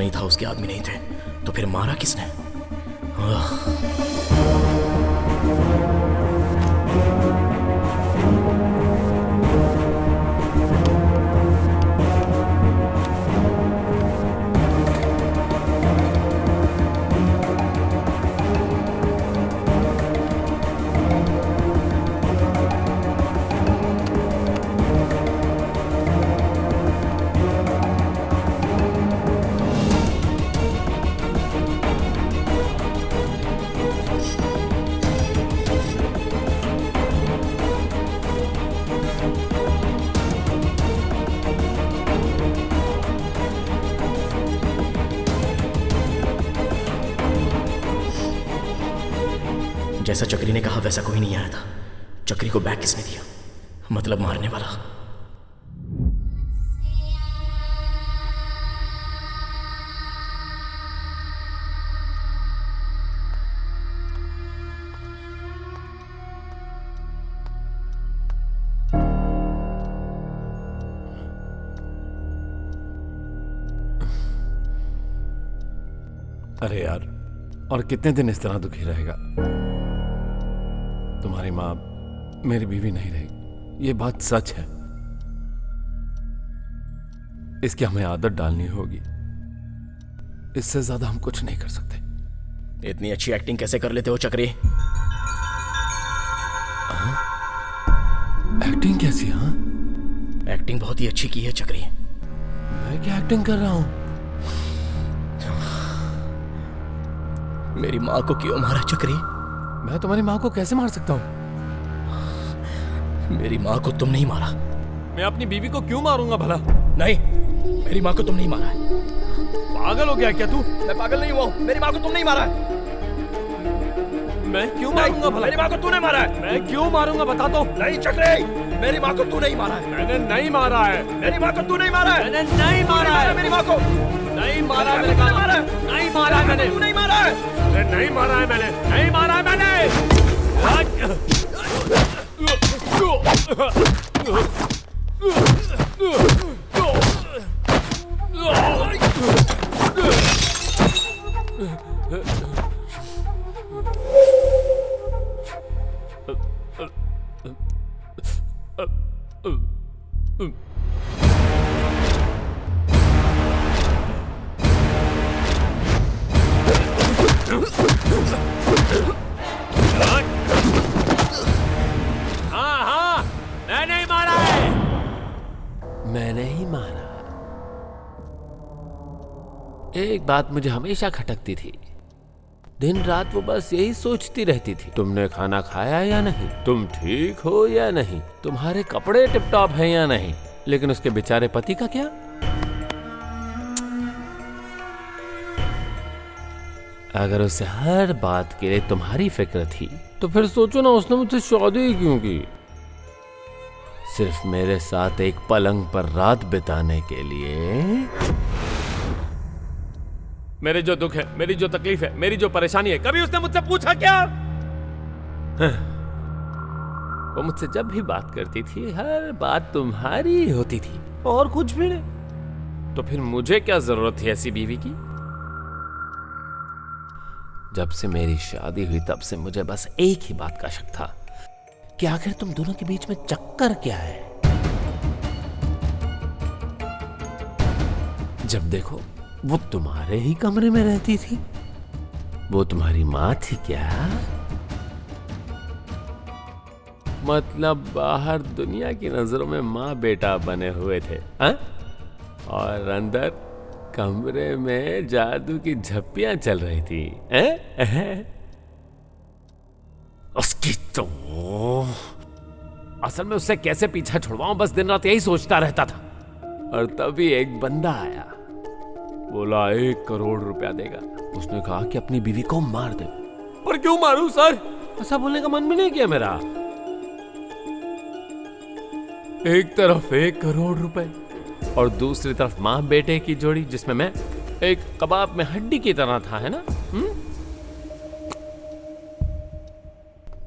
नहीं था, उसके आदमी नहीं थे, तो फिर मारा किसने? जैसा चक्री ने कहा वैसा कोई नहीं आया था। चक्री को बैग किसने दिया? मतलब मारने वाला। अरे यार, और कितने दिन इस तरह दुखी रहेगा? तुम्हारी माँ मेरी बीवी नहीं रही, ये बात सच है। इसकी हमें आदत डालनी होगी, इससे ज्यादा हम कुछ नहीं कर सकते। इतनी अच्छी एक्टिंग कैसे कर लेते हो चक्री? एक्टिंग कैसी? हाँ, एक्टिंग बहुत ही अच्छी की है चक्री। मैं क्या एक्टिंग कर रहा हूं? मेरी माँ को क्यों मारा चक्री? मैं तुम्हारी माँ को कैसे मार सकता हूँ? मेरी माँ को तुम नहीं मारा। मैं अपनी बीवी को क्यों मारूंगा भला? नहीं, मेरी माँ को तुम नहीं मारा है। पागल हो गया क्या तू? मैं पागल नहीं हुआ, मेरी माँ को तुम नहीं मारा है। मैं क्यों मारूंगा भला? मेरी माँ को तूने मारा है। मैं क्यों मारूंगा बता दो। नहीं चक्री, मेरी माँ को तू नहीं मारा है। मैंने नहीं मारा है। मेरी माँ को तू नहीं मारा है। मैंने नहीं मारा है। मेरी माँ को नहीं मारा, मैंने कहा मारा। नहीं मारा मैंने। तू नहीं मारा है। नहीं मारा है मैंने। नहीं मारा है मैंने। हाँ, मैंने ही मारा है। मैंने ही मारा। एक बात मुझे हमेशा खटकती थी, दिन रात वो बस यही सोचती रहती थी, तुमने खाना खाया या नहीं, तुम ठीक हो या नहीं, तुम्हारे कपड़े टिप टॉप हैं या नहीं। लेकिन उसके बेचारे पति का क्या? अगर उसे हर बात के लिए तुम्हारी फिक्र थी तो फिर सोचो ना, उसने मुझसे शादी क्यों की? सिर्फ मेरे साथ एक पलंग पर रात बिताने के लिए। मेरे जो दुख है, मेरी जो तकलीफ है, मेरी जो परेशानी है, कभी उसने मुझसे पूछा क्या? वो मुझसे जब भी बात करती थी, हर बात तुम्हारी होती थी और कुछ भी नहीं। तो फिर मुझे क्या जरूरत थी ऐसी बीवी की? जब से मेरी शादी हुई तब से मुझे बस एक ही बात का शक था कि आखिर तुम दोनों के बीच में चक्कर क्या है। जब देखो वो तुम्हारे ही कमरे में रहती थी। वो तुम्हारी माँ थी क्या? मतलब बाहर दुनिया की नजरों में माँ बेटा बने हुए थे, हा? और अंदर कमरे में जादू की झप्पियां चल रही थी। उसकी तो असल में उससे कैसे पीछा छुड़वाऊं, बस दिन रात यही सोचता रहता था। और तभी एक बंदा आया, बोला 1 करोड़ रुपया देगा। उसने कहा कि अपनी बीवी को मार दे। पर क्यों मारूं सर? ऐसा बोलने का मन भी नहीं किया मेरा। एक तरफ 1 करोड़ रुपए और दूसरी तरफ माँ बेटे की जोड़ी, जिसमें मैं एक कबाब में हड्डी की तरह था, है ना?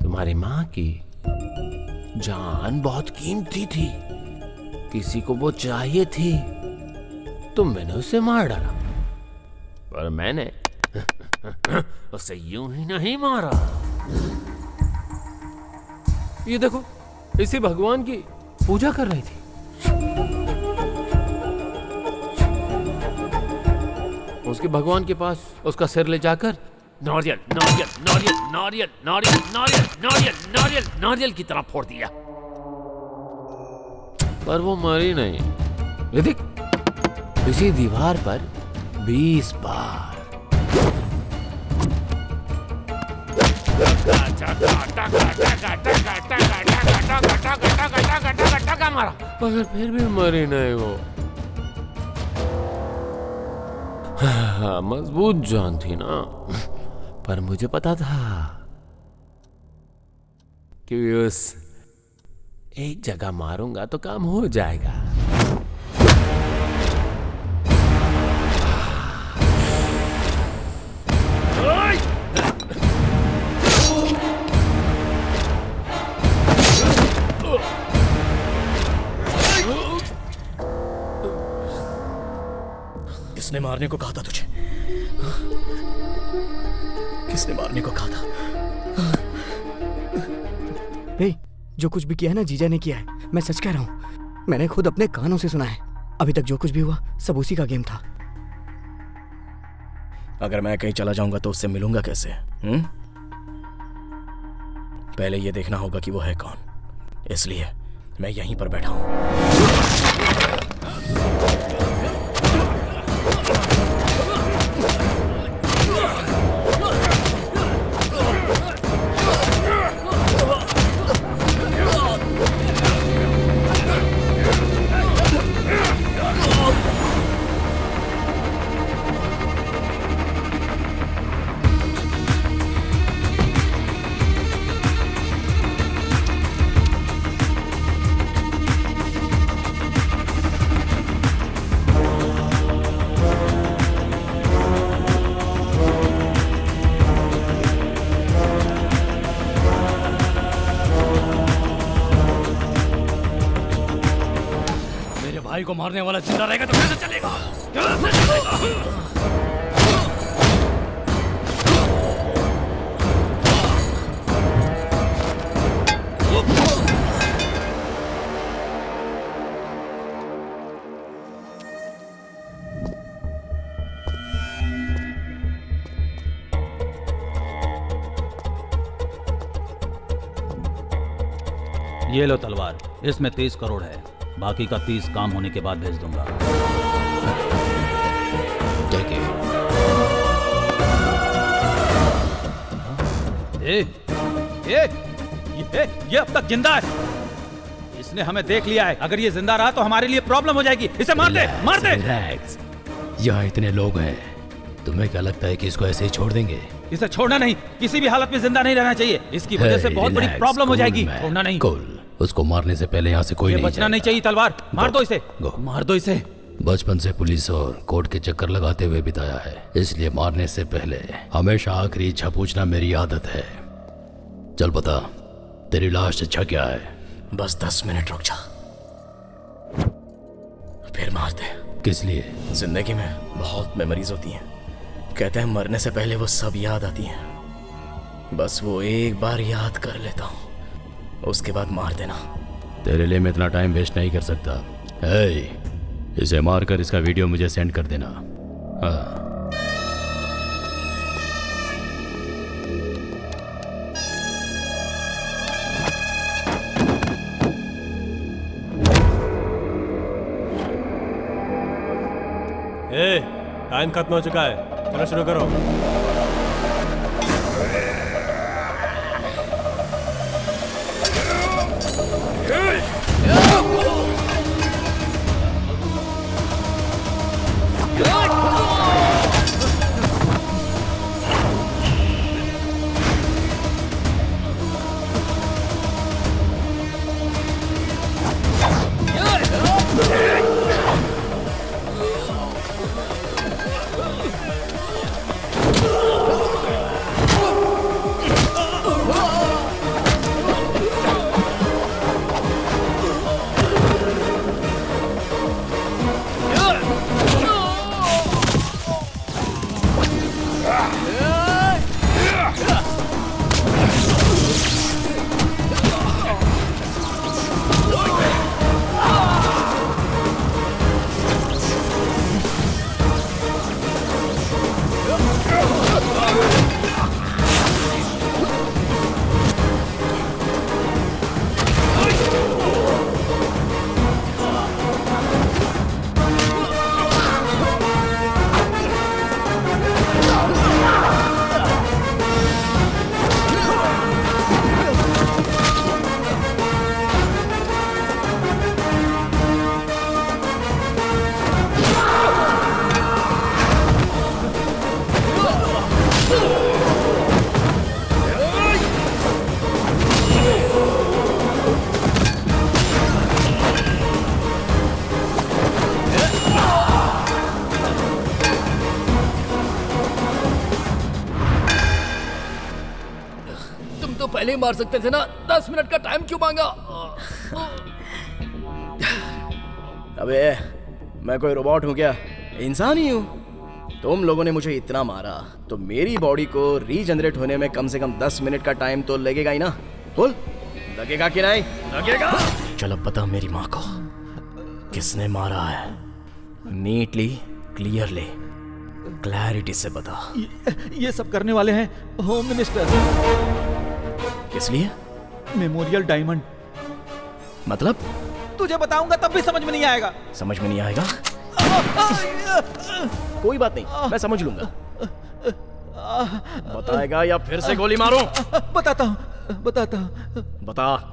तुम्हारी माँ की जान बहुत कीमती थी, किसी को वो चाहिए थी, तो मैंने उसे मार डाला। पर मैंने उसे यूं ही नहीं मारा। ये देखो, इसी भगवान की पूजा कर रही थी। उसके भगवान के पास उसका सिर ले जाकर नारियल नारियल नारियल नारियल नारियल नारियल नारियल नारियल नारियल की तरह फोड़ दिया, पर वो मरी नहीं। ये देख, इसी दीवार पर 20 बार मारा, मगर फिर भी मरी नहीं वो। मजबूत जान थी ना, पर मुझे पता था कि उस एक जगह मारूंगा तो काम हो जाएगा। किसने मारने को कहा था तुझे? किसने मारने को कहा था? नहीं, जो कुछ भी किया है ना जीजा ने किया है, मैं सच कह रहा हूँ। मैंने खुद अपने कानों से सुना है। अभी तक जो कुछ भी हुआ सब उसी का गेम था। अगर मैं कहीं चला जाऊंगा तो उससे मिलूंगा कैसे? पहले ये देखना होगा कि वो है कौन, इसलिए मैं यहीं पर बैठा हूं। भाई को मारने वाला जिंदा रहेगा तो कैसे चलेगा? कैसे चलेगा? ये लो तलवार, इसमें 30 करोड़ है। बाकी का 30 काम होने के बाद भेज दूंगा। ये अब तक जिंदा है। इसने हमें देख लिया है। अगर ये जिंदा रहा तो हमारे लिए प्रॉब्लम हो जाएगी। इसे मार दे, मार दे। यहाँ इतने लोग हैं, तुम्हें क्या लगता है कि इसको ऐसे ही छोड़ देंगे? इसे छोड़ना नहीं, किसी भी हालत में जिंदा नहीं रहना चाहिए। इसकी वजह से बहुत बड़ी प्रॉब्लम हो जाएगी। छोड़ना नहीं। उसको मारने से पहले यहाँ से कोई नहीं बचना नहीं चाहिए। तलवार मार दो इसे, मार दो इसे। बचपन से पुलिस और कोर्ट के चक्कर लगाते हुए बिताया है, इसलिए मारने से पहले हमेशा आखिरी इच्छा पूछना मेरी आदत है। चल बता, तेरी लास्ट इच्छा क्या है? बस 10 मिनट रुक जा, फिर मार दे। किस लिए? जिंदगी में बहुत मेमोरीज होती हैं, कहते हैं मरने से पहले वो सब याद आती हैं। बस वो एक बार याद कर लेता हूँ, उसके बाद मार देना। तेरे लिए मैं इतना टाइम वेस्ट नहीं कर सकता। इसे मारकर इसका वीडियो मुझे सेंड कर देना। हाँ। टाइम खत्म हो चुका है, चलो शुरू करो। पहले ही मार सकते थे ना, 10 मिनट का टाइम क्यों मांगा? अबे मैं कोई रोबोट हूँ क्या? इंसान ही हूँ। तुम लोगों ने मुझे इतना मारा तो मेरी बॉडी को रीजनरेट होने में कम से कम 10 मिनट का टाइम तो लगेगा ही ना। बोल, लगेगा कि नहीं? लगेगा। चल अब बता मेरी माँ को किसने मारा है? नीटली, क्लियरली, क्लैरिटी से बता। ये सब करने वाले हैं होम मिनिस्टर। किस लिए? Memorial diamond. मतलब? तुझे बताऊंगा तब भी समझ में नहीं आएगा। समझ में नहीं आएगा? कोई बात नहीं, मैं समझ लूंगा। बताएगा या फिर से गोली मारूं? बताता हूँ। बता।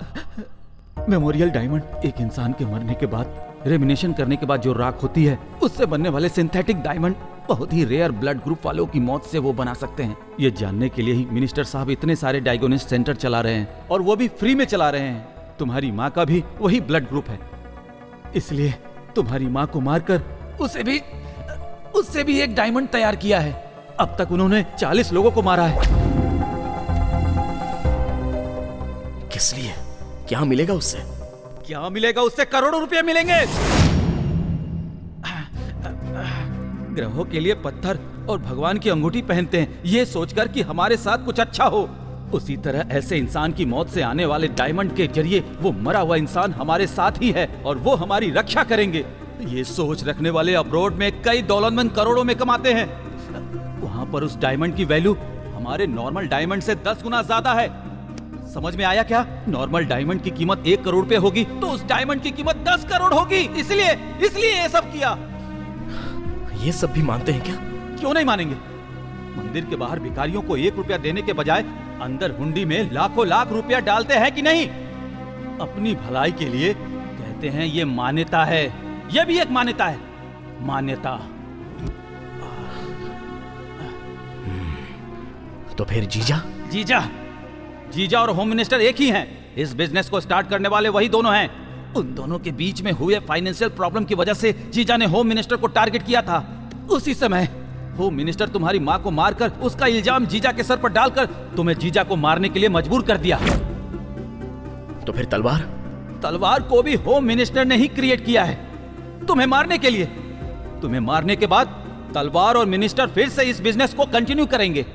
मेमोरियल डायमंड एक इंसान के मरने के बाद रेमिनेशन करने के बाद जो राख होती है उससे बनने वाले सिंथेटिक डायमंड बहुत ही रेयर ब्लड ग्रुप वालों की मौत से वो बना सकते हैं। ये जानने के लिए ही मिनिस्टर साहब इतने सारे डायग्नोसिस सेंटर चला रहे हैं और वो भी फ्री में चला रहे हैं। तुम्हारी माँ का भी वही ब्लड ग्रुप है, इसलिए तुम्हारी माँ को मारकर उससे भी एक डायमंड तैयार किया है। अब तक उन्होंने 40 लोगों को मारा है। किस लिए? क्या मिलेगा उससे? क्या मिलेगा उससे? करोड़ों रुपए मिलेंगे। ग्रहों के लिए पत्थर और भगवान की अंगूठी पहनते हैं ये सोचकर कि हमारे साथ कुछ अच्छा हो। उसी तरह ऐसे इंसान की मौत से आने वाले डायमंड के जरिए वो मरा हुआ इंसान हमारे साथ ही है और वो हमारी रक्षा करेंगे। ये सोच रखने वाले अब्रॉड में कई दौलतमंद करोड़ों में कमाते हैं। वहां पर उस डायमंड की वैल्यू हमारे नॉर्मल डायमंड से 10 गुना ज्यादा है। समझ में आया क्या? नॉर्मल डायमंड की कीमत 1 करोड़ रुपए होगी तो उस डायमंड की कीमत 10 करोड़ होगी। इसलिए ये सब किया। ये सब भी मानते हैं क्या? क्यों नहीं मानेंगे? मंदिर के बाहर भिखारियों को 1 रुपया देने के बजाय अंदर हुंडी में लाखों लाख रुपया डालते हैं कि नहीं? अपनी भलाई के लिए कहते हैं ये मान्यता है। ये भी एक मान्यता है। मान्यता। तो फिर जीजा और होम मिनिस्टर एक ही हैं। इस बिजनेस को स्टार्ट करने वाले वही दोनों हैं। उन दोनों के बीच में हुए फाइनेंशियल प्रॉब्लम की वजह से जीजा ने होम मिनिस्टर को टारगेट किया था। उसी समय होम मिनिस्टर तुम्हारी माँ को मारकर उसका इल्जाम जीजा के सर पर डालकर तुम्हें जीजा को मारने के लिए मजबूर कर दिया। तो फिर तलवार को भी होम मिनिस्टर ने ही क्रिएट किया है तुम्हें मारने के लिए। तुम्हें मारने के बाद तलवार और मिनिस्टर फिर से इस बिजनेस को कंटिन्यू करेंगे।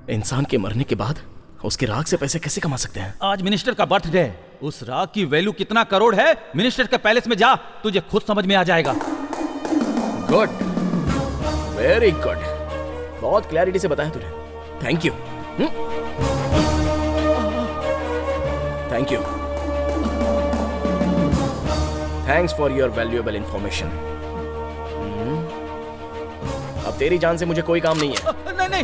इंसान के मरने के बाद उसके राख से पैसे कैसे कमा सकते हैं? आज मिनिस्टर का बर्थडे है। उस राख की वैल्यू कितना करोड़ है मिनिस्टर के पैलेस में जा, तुझे खुद समझ में आ जाएगा। Good, very good. बहुत क्लैरिटी से बताया तूने। Thank you. Thank you. Thanks for your valuable information. अब तेरी जान से मुझे कोई काम नहीं है। नहीं।